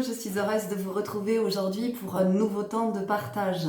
je suis heureuse de vous retrouver aujourd'hui pour un nouveau temps de partage.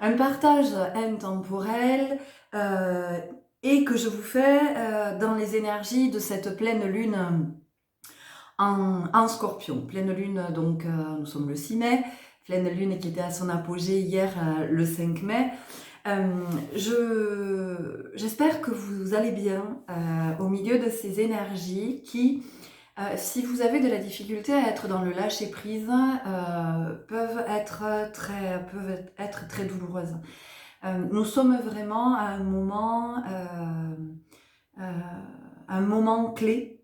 Un partage intemporel et que je vous fais dans les énergies de cette pleine lune en Scorpion. Pleine lune, donc nous sommes le 6 mai, pleine lune qui était à son apogée hier le 5 mai. J'espère que vous allez bien au milieu de ces énergies qui... si vous avez de la difficulté à être dans le lâcher prise, peuvent être très douloureuses. Nous sommes vraiment à un moment clé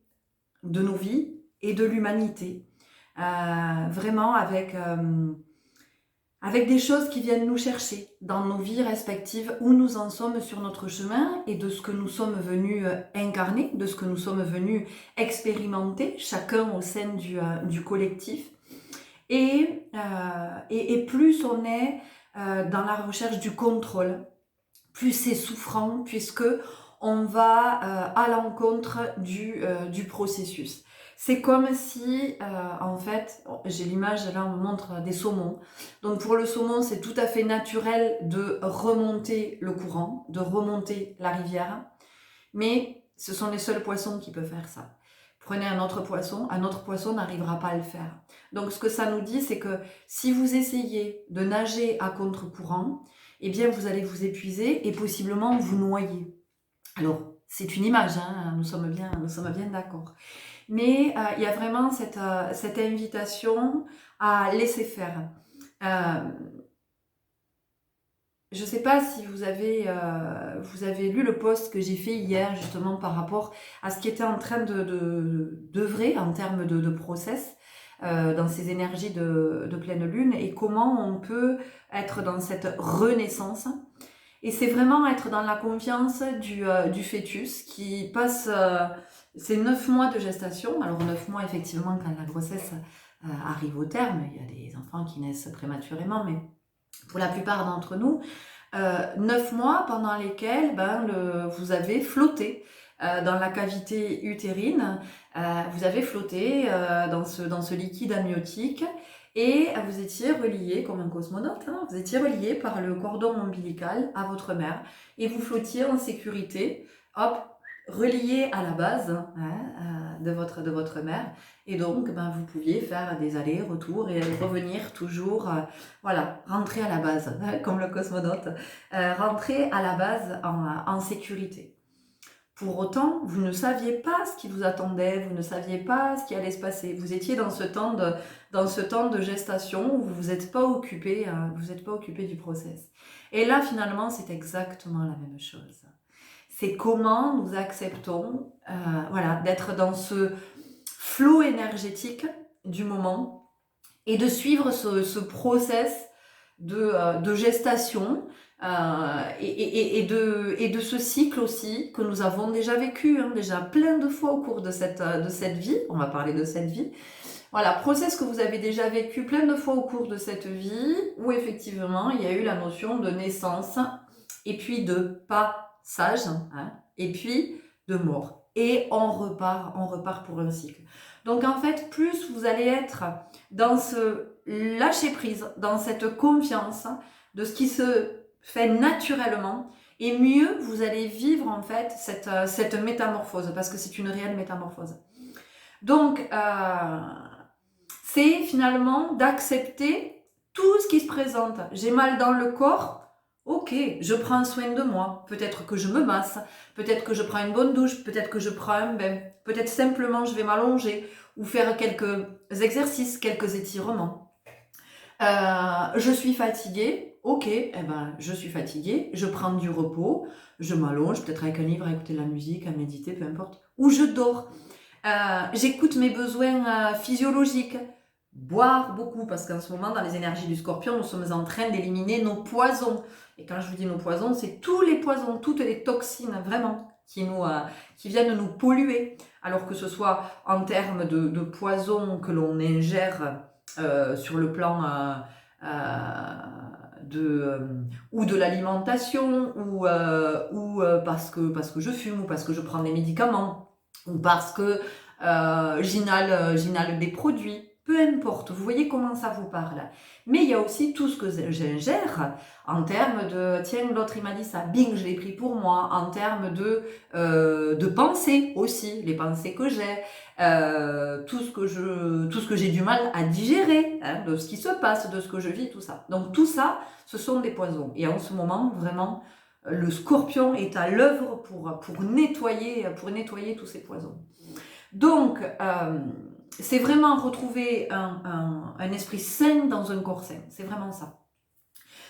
de nos vies et de l'humanité. Vraiment avec des choses qui viennent nous chercher dans nos vies respectives, où nous en sommes sur notre chemin et de ce que nous sommes venus incarner, de ce que nous sommes venus expérimenter, chacun au sein du collectif. Et plus on est dans la recherche du contrôle, plus c'est souffrant, puisque on va à l'encontre du processus. C'est comme si, en fait, j'ai l'image, là on me montre des saumons. Donc pour le saumon, c'est tout à fait naturel de remonter le courant, de remonter la rivière. Mais ce sont les seuls poissons qui peuvent faire ça. Prenez un autre poisson n'arrivera pas à le faire. Donc ce que ça nous dit, c'est que si vous essayez de nager à contre-courant, eh bien vous allez vous épuiser et possiblement vous noyer. Alors, c'est une image, hein, nous sommes bien d'accord. Mais il y a vraiment cette invitation à laisser faire. Je ne sais pas si vous avez lu le post que j'ai fait hier, justement, par rapport à ce qui était en train d'œuvrer en termes de process dans ces énergies de pleine lune et comment on peut être dans cette renaissance. Et c'est vraiment être dans la confiance du fœtus qui passe ces 9 mois de gestation. Alors 9 mois, effectivement, quand la grossesse arrive au terme, il y a des enfants qui naissent prématurément, mais pour la plupart d'entre nous, 9 mois pendant lesquels vous avez flotté dans la cavité utérine, vous avez flotté dans ce liquide amniotique. Et vous étiez relié, comme un cosmonaute, hein, vous étiez relié par le cordon ombilical à votre mère et vous flottiez en sécurité, hop, relié à la base de votre mère. Et donc, vous pouviez faire des allers-retours et revenir toujours, rentrer à la base, comme le cosmonaute, rentrer à la base en sécurité. Pour autant, vous ne saviez pas ce qui vous attendait, vous ne saviez pas ce qui allait se passer. Vous étiez dans ce temps de gestation où vous vous êtes pas occupé du process. Et là, finalement, c'est exactement la même chose. C'est comment nous acceptons, d'être dans ce flot énergétique du moment et de suivre ce process de gestation. Et de ce cycle aussi que nous avons déjà vécu, déjà plein de fois au cours de cette vie, on va parler de cette vie, voilà, process que vous avez déjà vécu plein de fois au cours de cette vie, où effectivement il y a eu la notion de naissance, et puis de passage, et puis de mort. Et on repart pour un cycle. Donc en fait, plus vous allez être dans ce lâcher prise, dans cette confiance de ce qui se fait naturellement, et mieux vous allez vivre en fait cette métamorphose, parce que c'est une réelle métamorphose. Donc c'est finalement d'accepter tout ce qui se présente. J'ai mal dans le corps, ok, je prends soin de moi, peut-être que je me masse, peut-être que je prends une bonne douche, peut-être que je prends un bain, peut-être simplement je vais m'allonger ou faire quelques exercices, quelques étirements. Je suis fatiguée, ok, je suis fatiguée, je prends du repos, je m'allonge, peut-être avec un livre, à écouter de la musique, à méditer, peu importe, ou je dors. J'écoute mes besoins physiologiques, boire beaucoup, parce qu'en ce moment, dans les énergies du Scorpion, nous sommes en train d'éliminer nos poisons. Et quand je vous dis nos poisons, c'est tous les poisons, toutes les toxines, vraiment, qui viennent nous polluer. Alors que ce soit en termes de poisons que l'on ingère sur le plan ou de l'alimentation, ou parce que je fume, ou parce que je prends des médicaments, ou parce que j'inhale des produits, peu importe, vous voyez comment ça vous parle. Mais il y a aussi tout ce que j'ingère en termes de, tiens, l'autre il m'a dit ça, bing, je l'ai pris pour moi, en termes de pensée aussi, les pensées que j'ai, tout ce que j'ai du mal à digérer, hein, de ce qui se passe, de ce que je vis, tout ça. Donc tout ça, ce sont des poisons. Et en ce moment, vraiment, le scorpion est à l'œuvre pour nettoyer tous ces poisons. Donc, c'est vraiment retrouver un esprit sain dans un corps sain. C'est vraiment ça.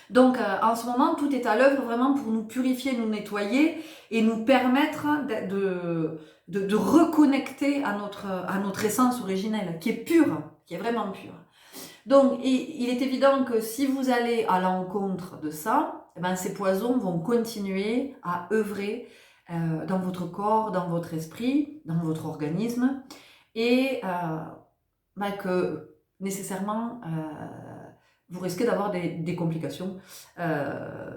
Donc, en ce moment, tout est à l'œuvre vraiment pour nous purifier, nous nettoyer et nous permettre de reconnecter à notre essence originelle, qui est pure, qui est vraiment pure. Donc, il est évident que si vous allez à l'encontre de ça, eh ben, ces poisons vont continuer à œuvrer dans votre corps, dans votre esprit, dans votre organisme, et ben, que nécessairement vous risquez d'avoir des complications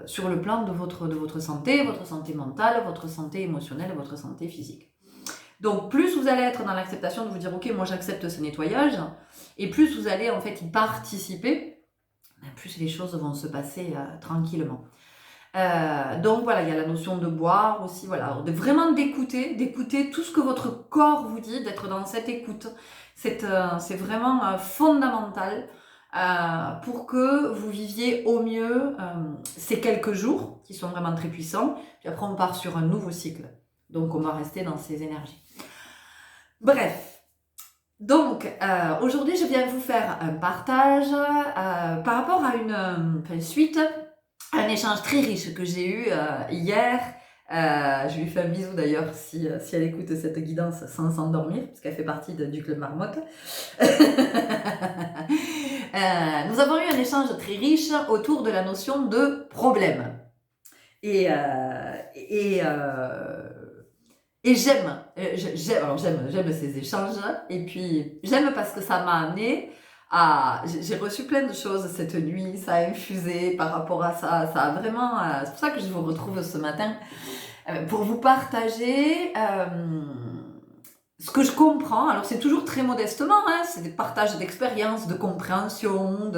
sur le plan de votre santé mentale, votre santé émotionnelle, votre santé physique. Donc plus vous allez être dans l'acceptation de vous dire ok, moi j'accepte ce nettoyage, et plus vous allez en fait y participer, plus les choses vont se passer tranquillement. Donc voilà, il y a la notion de boire aussi, voilà, de vraiment d'écouter tout ce que votre corps vous dit, d'être dans cette écoute. C'est vraiment fondamental pour que vous viviez au mieux ces quelques jours qui sont vraiment très puissants. Puis après on part sur un nouveau cycle, donc on va rester dans ces énergies. Bref, donc aujourd'hui je viens vous faire un partage par rapport à une suite, un échange très riche que j'ai eu hier. Je lui fais un bisou d'ailleurs si elle écoute cette guidance sans s'endormir, parce qu'elle fait partie du Club Marmotte. Nous avons eu un échange très riche autour de la notion de problème. Et j'aime ces échanges, et puis j'aime parce que ça m'a amené à... J'ai reçu plein de choses cette nuit, ça a infusé par rapport à ça, ça a vraiment... c'est pour ça que je vous retrouve ce matin, pour vous partager ce que je comprends. Alors c'est toujours très modestement, hein, c'est des partages d'expériences, de compréhension,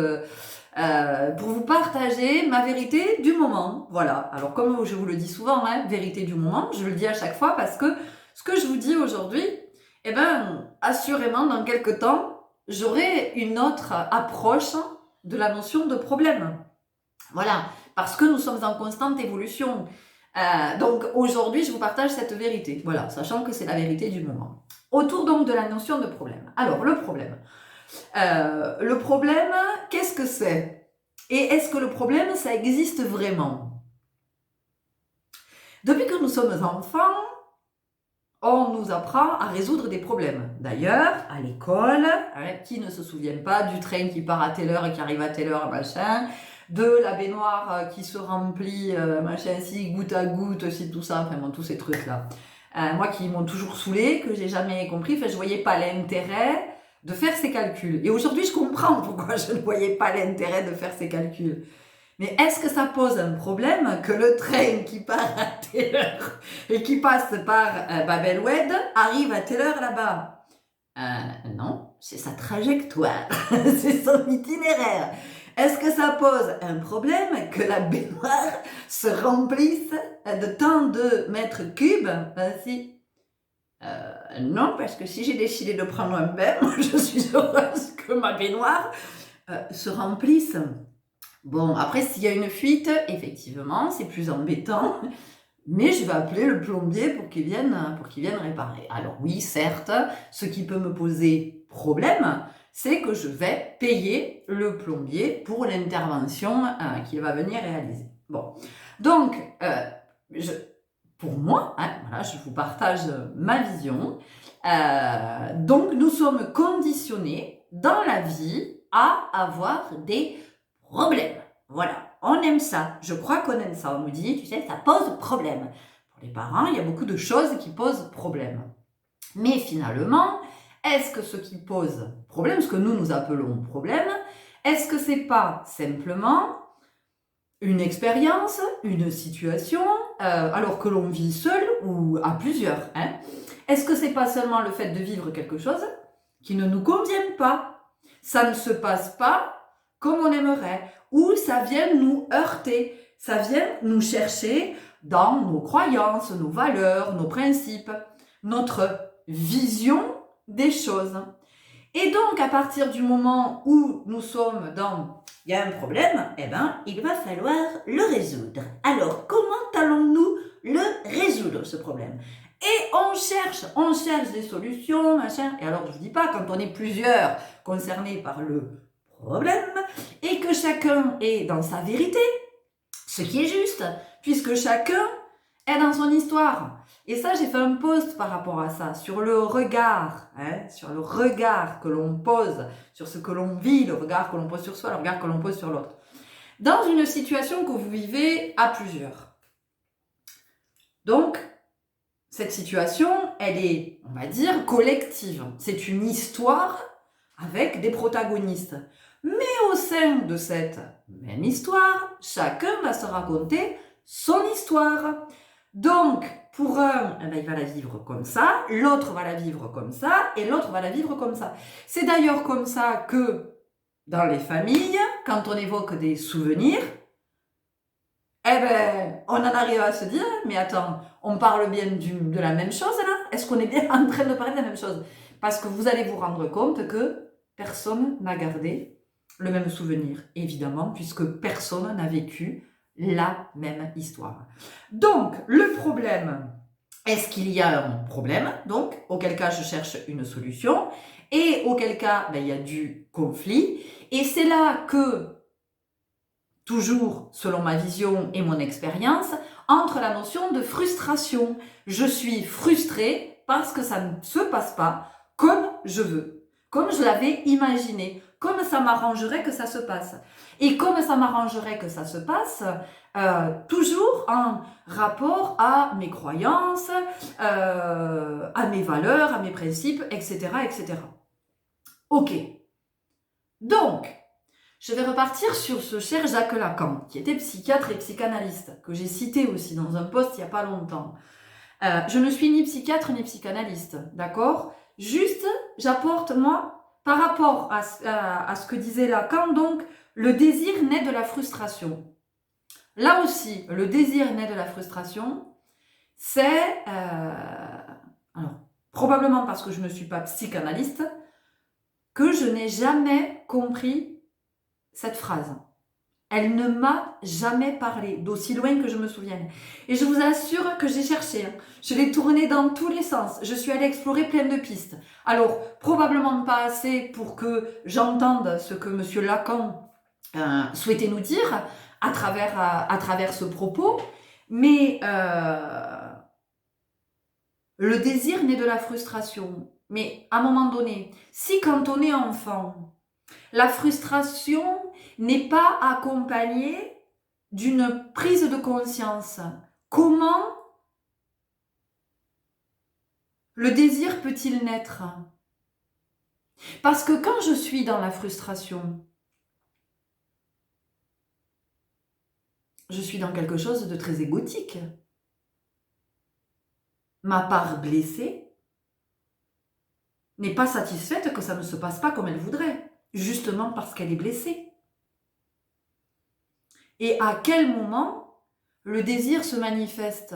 pour vous partager ma vérité du moment. Voilà, alors comme je vous le dis souvent, hein, vérité du moment, je le dis à chaque fois parce que ce que je vous dis aujourd'hui, eh ben, assurément dans quelques temps, j'aurai une autre approche de la notion de problème. Voilà, parce que nous sommes en constante évolution. Donc aujourd'hui, je vous partage cette vérité, voilà, sachant que c'est la vérité du moment. Autour donc de la notion de problème. Alors le problème, qu'est-ce que c'est? Et est-ce que le problème, ça existe vraiment? Depuis que nous sommes enfants, on nous apprend à résoudre des problèmes. D'ailleurs, à l'école, hein, qui ne se souvient pas du train qui part à telle heure et qui arrive à telle heure, machin, de la baignoire qui se remplit, machin, si, goutte à goutte, si, tout ça, enfin, bon, tous ces trucs-là. Moi qui m'ont toujours saoulé, que j'ai jamais compris, enfin, je voyais pas l'intérêt de faire ces calculs. Et aujourd'hui, je comprends pourquoi je ne voyais pas l'intérêt de faire ces calculs. Mais est-ce que ça pose un problème que le train qui part à telle heure et qui passe par Bab el Oued arrive à telle heure là-bas? Non, c'est sa trajectoire, c'est son itinéraire. Est-ce que ça pose un problème que la baignoire se remplisse de tant de mètres cubes ainsi? Non, parce que si j'ai décidé de prendre un bain, moi je suis heureuse que ma baignoire se remplisse. Bon, après, s'il y a une fuite, effectivement, c'est plus embêtant, mais je vais appeler le plombier pour qu'il vienne réparer. Alors oui, certes, ce qui peut me poser problème, c'est que je vais payer le plombier pour l'intervention qu'il va venir réaliser. Bon, donc, pour moi, hein, voilà, je vous partage ma vision. Donc, nous sommes conditionnés dans la vie à avoir des problème. Voilà, on aime ça. Je crois qu'on aime ça. On me dit, tu sais, ça pose problème. Pour les parents, il y a beaucoup de choses qui posent problème. Mais finalement, est-ce que ce qui pose problème, ce que nous appelons problème, est-ce que c'est pas simplement une expérience, une situation, alors que l'on vit seul ou à plusieurs, hein? Est-ce que c'est pas seulement le fait de vivre quelque chose qui ne nous convient pas? ça ne se passe pas comme on aimerait, ou ça vient nous heurter, ça vient nous chercher dans nos croyances, nos valeurs, nos principes, notre vision des choses. Et donc, à partir du moment où nous sommes dans « il y a un problème », eh ben, il va falloir le résoudre. Alors, comment allons-nous le résoudre, ce problème? Et on cherche des solutions, machin. Et alors, je ne vous dis pas, quand on est plusieurs concernés par le problème, et que chacun est dans sa vérité, ce qui est juste, puisque chacun est dans son histoire. Et ça, j'ai fait un post par rapport à ça, sur le regard, sur le regard que l'on pose, sur ce que l'on vit, le regard que l'on pose sur soi, le regard que l'on pose sur l'autre. Dans une situation que vous vivez à plusieurs. Donc, cette situation, elle est, on va dire, collective. C'est une histoire avec des protagonistes. Mais au sein de cette même histoire, chacun va se raconter son histoire. Donc, pour un, eh ben, il va la vivre comme ça, l'autre va la vivre comme ça, et l'autre va la vivre comme ça. C'est d'ailleurs comme ça que, dans les familles, quand on évoque des souvenirs, eh ben, on en arrive à se dire, mais attends, on parle bien de la même chose là? Est-ce qu'on est bien en train de parler de la même chose? Parce que vous allez vous rendre compte que personne n'a gardé le même souvenir, évidemment, puisque personne n'a vécu la même histoire. Donc, le problème, est-ce qu'il y a un problème? Donc, auquel cas je cherche une solution, et auquel cas ben, il y a du conflit, et c'est là que, toujours selon ma vision et mon expérience, entre la notion de frustration. Je suis frustrée parce que ça ne se passe pas comme je veux, comme je l'avais imaginé, comme ça m'arrangerait que ça se passe. Et comme ça m'arrangerait que ça se passe, toujours en rapport à mes croyances, à mes valeurs, à mes principes, etc., etc. Ok. Donc, je vais repartir sur ce cher Jacques Lacan, qui était psychiatre et psychanalyste, que j'ai cité aussi dans un post il n'y a pas longtemps. Je ne suis ni psychiatre ni psychanalyste, d'accord? Juste, j'apporte, moi, par rapport à ce que disait Lacan, donc, le désir naît de la frustration. Là aussi, le désir naît de la frustration, c'est, alors, probablement parce que je ne suis pas psychanalyste, que je n'ai jamais compris cette phrase. Elle ne m'a jamais parlé, d'aussi loin que je me souvienne. Et je vous assure que j'ai cherché. Je l'ai tournée dans tous les sens. Je suis allée explorer plein de pistes. Alors, probablement pas assez pour que j'entende ce que M. Lacan souhaitait nous dire à travers ce propos. Mais le désir naît de la frustration. Mais à un moment donné, si quand on est enfant, la frustration n'est pas accompagnée d'une prise de conscience. Comment le désir peut-il naître? Parce que quand je suis dans la frustration, je suis dans quelque chose de très égotique. Ma part blessée n'est pas satisfaite que ça ne se passe pas comme elle voudrait, justement parce qu'elle est blessée. Et à quel moment le désir se manifeste?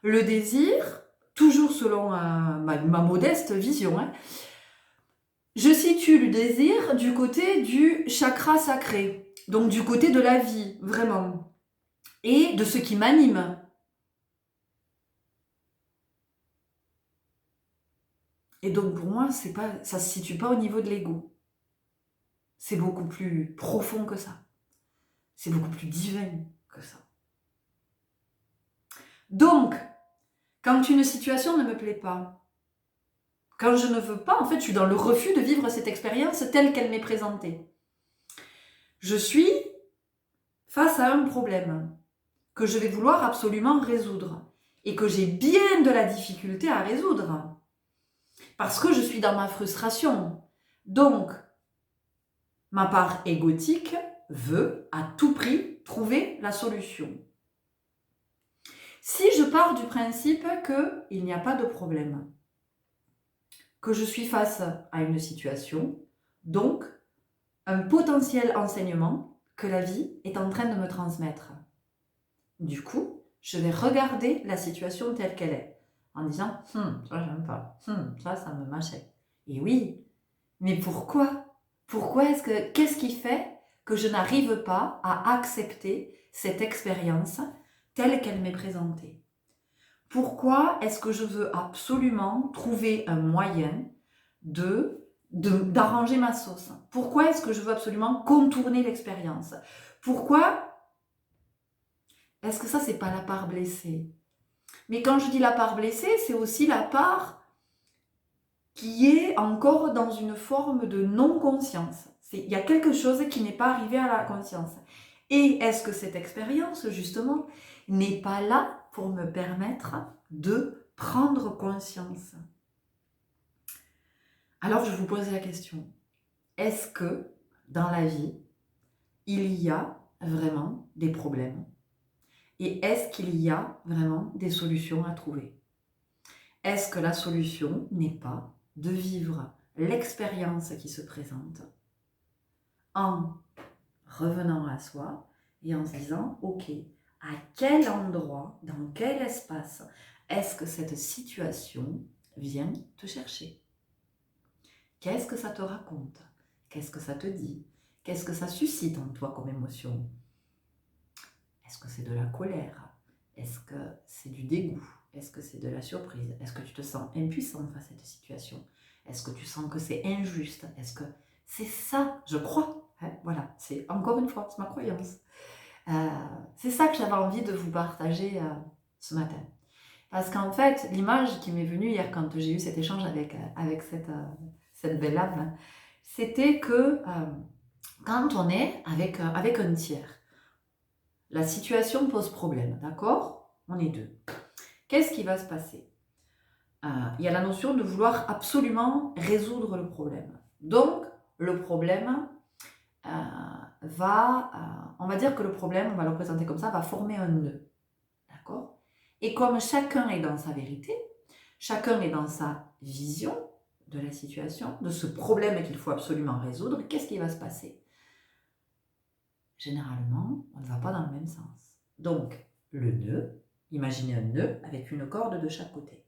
Le désir, toujours selon ma modeste vision, je situe le désir du côté du chakra sacré, donc du côté de la vie, vraiment, et de ce qui m'anime. Et donc pour moi, ça ne se situe pas au niveau de l'ego. C'est beaucoup plus profond que ça. C'est beaucoup plus divin que ça. Donc, quand une situation ne me plaît pas, quand je ne veux pas, en fait, je suis dans le refus de vivre cette expérience telle qu'elle m'est présentée. Je suis face à un problème que je vais vouloir absolument résoudre et que j'ai bien de la difficulté à résoudre parce que je suis dans ma frustration. Donc, ma part égotique veut à tout prix trouver la solution. Si je pars du principe qu'il n'y a pas de problème, que je suis face à une situation, donc un potentiel enseignement que la vie est en train de me transmettre. Du coup, je vais regarder la situation telle qu'elle est, en disant « ça j'aime pas, ça me mâchait ». Et oui, mais pourquoi? Qu'est-ce qui fait que je n'arrive pas à accepter cette expérience telle qu'elle m'est présentée? Pourquoi est-ce que je veux absolument trouver un moyen d'arranger ma sauce? Pourquoi est-ce que je veux absolument contourner l'expérience? Pourquoi est-ce que ça, c'est pas la part blessée? Mais quand je dis la part blessée, c'est aussi la part qui est encore dans une forme de non-conscience. Il y a quelque chose qui n'est pas arrivé à la conscience. Et est-ce que cette expérience, justement, n'est pas là pour me permettre de prendre conscience? Alors, je vous pose la question. Est-ce que, dans la vie, il y a vraiment des problèmes? Et est-ce qu'il y a vraiment des solutions à trouver? Est-ce que la solution n'est pas de vivre l'expérience qui se présente en revenant à soi et en se disant « Ok, à quel endroit, dans quel espace est-ce que cette situation vient te chercher? Qu'est-ce que ça te raconte? Qu'est-ce que ça te dit? Qu'est-ce que ça suscite en toi comme émotion? Est-ce que c'est de la colère? Est-ce que c'est du dégoût? Est-ce que c'est de la surprise? Est-ce que tu te sens impuissant face à cette situation? Est-ce que tu sens que c'est injuste? Est-ce que c'est ça? Je crois. Voilà, c'est encore une fois, c'est ma croyance. C'est ça que j'avais envie de vous partager ce matin. Parce qu'en fait, l'image qui m'est venue hier quand j'ai eu cet échange avec cette belle âme, c'était que quand on est avec un tiers, la situation pose problème, d'accord? On est deux. Qu'est-ce qui va se passer? Il y a la notion de vouloir absolument résoudre le problème. Donc, le problème on va dire que le problème, on va le présenter comme ça, va former un nœud, d'accord? Et comme chacun est dans sa vérité, chacun est dans sa vision de la situation, de ce problème qu'il faut absolument résoudre, qu'est-ce qui va se passer? Généralement, on ne va pas dans le même sens. Donc, le nœud, imaginez un nœud avec une corde de chaque côté.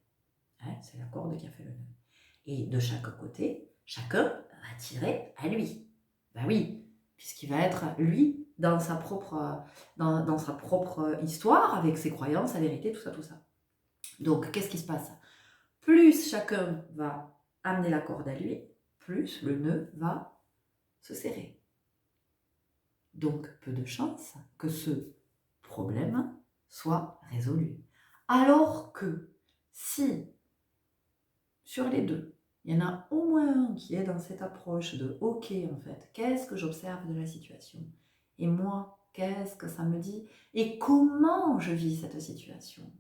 C'est la corde qui a fait le nœud. Et de chaque côté, chacun va tirer à lui. Ben oui, puisqu'il va être, lui, dans sa propre histoire, avec ses croyances, sa vérité, tout ça, tout ça. Donc, qu'est-ce qui se passe? Plus chacun va amener la corde à lui, plus le nœud va se serrer. Donc, peu de chance que ce problème soit résolu. Alors que si, sur les deux, il y en a au moins un qui est dans cette approche de « Ok, en fait, qu'est-ce que j'observe de la situation? Et moi, qu'est-ce que ça me dit? Et comment je vis cette situation ?»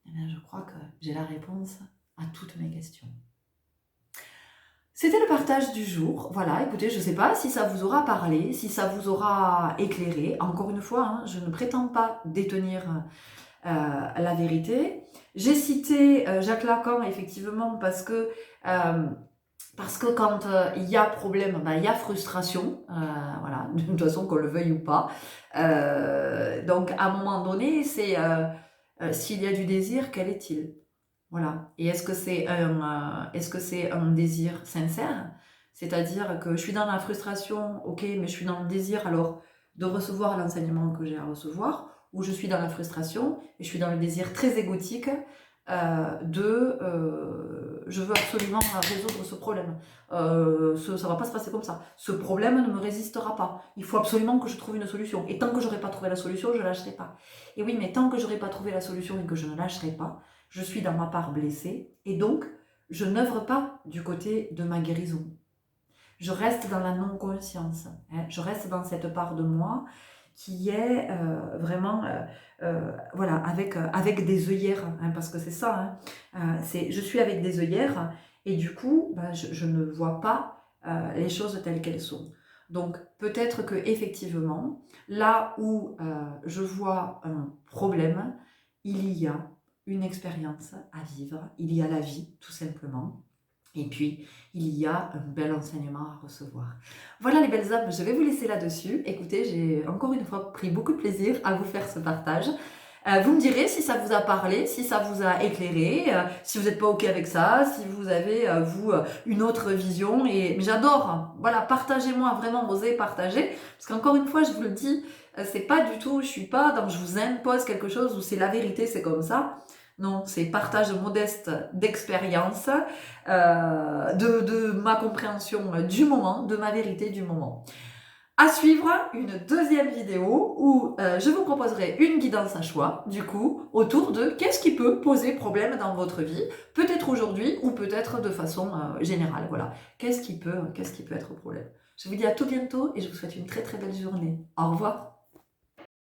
Eh bien, je crois que j'ai la réponse à toutes mes questions. C'était le partage du jour. Voilà, écoutez, je ne sais pas si ça vous aura parlé, si ça vous aura éclairé. Encore une fois, je ne prétends pas détenir la vérité. J'ai cité Jacques Lacan, effectivement, parce que quand il y a problème, il y a frustration, voilà, de toute façon qu'on le veuille ou pas. Donc, à un moment donné, c'est s'il y a du désir, quel est-il? Voilà. Et est-ce que c'est un désir sincère? C'est-à-dire que je suis dans la frustration, ok, mais je suis dans le désir alors de recevoir l'enseignement que j'ai à recevoir, ou je suis dans la frustration et je suis dans le désir très égotique je veux absolument résoudre ce problème. Ça va pas se passer comme ça. Ce problème ne me résistera pas. Il faut absolument que je trouve une solution. Et tant que j'aurai pas trouvé la solution, je lâcherai pas. Et oui, mais tant que j'aurai pas trouvé la solution et que je ne lâcherai pas, je suis dans ma part blessée et donc je n'œuvre pas du côté de ma guérison. Je reste dans la non-conscience. Je reste dans cette part de moi qui est vraiment voilà, avec des œillères, parce que c'est ça, je suis avec des œillères et du coup je ne vois pas les choses telles qu'elles sont. Donc peut-être que effectivement là où je vois un problème, il y a une expérience à vivre, il y a la vie tout simplement. Et puis, il y a un bel enseignement à recevoir. Voilà les belles âmes, je vais vous laisser là-dessus. Écoutez, j'ai encore une fois pris beaucoup de plaisir à vous faire ce partage. Vous me direz si ça vous a parlé, si ça vous a éclairé, si vous n'êtes pas OK avec ça, si vous avez, une autre vision. Mais j'adore, hein. Voilà, partagez-moi, vraiment, osez partager. Parce qu'encore une fois, je vous le dis, c'est pas du tout, je suis pas dans je vous impose quelque chose où c'est la vérité, c'est comme ça. Non, c'est partage modeste d'expérience, de ma compréhension du moment, de ma vérité du moment. À suivre une deuxième vidéo où je vous proposerai une guidance à choix, du coup, autour de qu'est-ce qui peut poser problème dans votre vie, peut-être aujourd'hui ou peut-être de façon générale. Voilà, qu'est-ce qui peut être problème. Je vous dis à tout bientôt et je vous souhaite une très très belle journée. Au revoir.